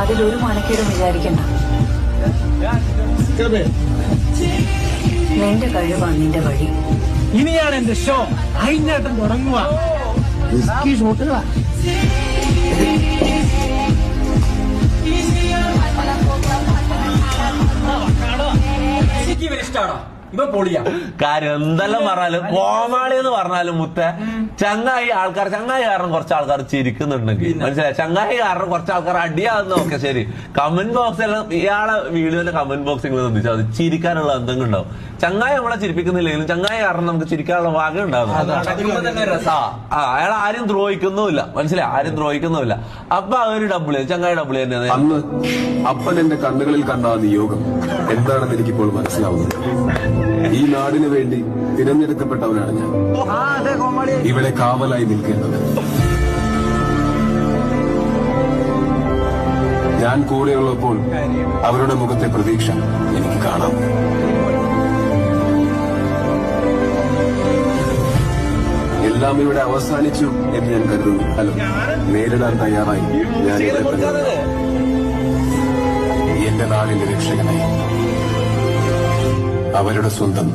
അതിലൊരു മനക്കേടും വിചാരിക്കണ്ട. നിന്റെ കഴിവാ നിന്റെ വഴി. ഇനിയാണ് എന്റെ ഷോ. അയിഞ്ഞാട്ടം തുടങ്ങുക. ഷോട്ടുകളാ. എനിക്ക് ഇവരിഷ്ടാണോ? ഇവ പൊളിയാ. കാര്യം എന്തെല്ലാം പറഞ്ഞാലും കോമാളി എന്ന് പറഞ്ഞാലും മുത്ത ചങ്ങായി കാരണം കുറച്ച് ആൾക്കാർ ചിരിക്കുന്നുണ്ടെങ്കിൽ മനസ്സിലായി. ചങ്ങായി കാരണം കുറച്ച് ആൾക്കാർ അടിയാകുന്നതൊക്കെ ശരി. കമന്റ് ബോക്സ് എല്ലാം ഇയാളെ വീഡിയോന്റെ കമന്റ് ബോക്സ് നിങ്ങൾ ശ്രദ്ധിച്ചാൽ മതി, ചിരിക്കാനുള്ള എന്തെങ്കിലും ഉണ്ടാവും. ചങ്ങായി നമ്മളെ ചിരിപ്പിക്കുന്നില്ലെങ്കിലും ചങ്ങായി കാരണം നമുക്ക് ചിരിക്കാനുള്ള ഭാഗം ഉണ്ടാവും. അയാൾ ആരും ദ്രോഹിക്കുന്നുമില്ല, മനസ്സിലായി, ആരും ദ്രോഹിക്കുന്നുമില്ല. അപ്പൊ ഒരു ഡബിള് ചങ്ങായി ഡബിള് തന്നെയാണ്. അന്ന് അപ്പൻ എന്റെ കണ്ണുകളിൽ കണ്ട ആ നിയോഗം എന്താണെന്ന് എനിക്കിപ്പോൾ മനസ്സിലാവുന്നത്. ഈ നാടിനു വേണ്ടി തിരഞ്ഞെടുക്കപ്പെട്ടവനാണ് ഞാൻ. ഇവിടെ കാവലായി നിൽക്കേണ്ടത്. ഞാൻ കൂടെയുള്ളപ്പോൾ അവരുടെ മുഖത്തെ പ്രതീക്ഷ എനിക്ക് കാണാം. എല്ലാം ഇവിടെ അവസാനിച്ചു എന്ന് ഞാൻ കരുതുന്നു. അല്ല, നേരിടാൻ തയ്യാറായി ഞാൻ എന്റെ നാടിന്റെ രക്ഷകനായി അവരുടെ സ്വന്തം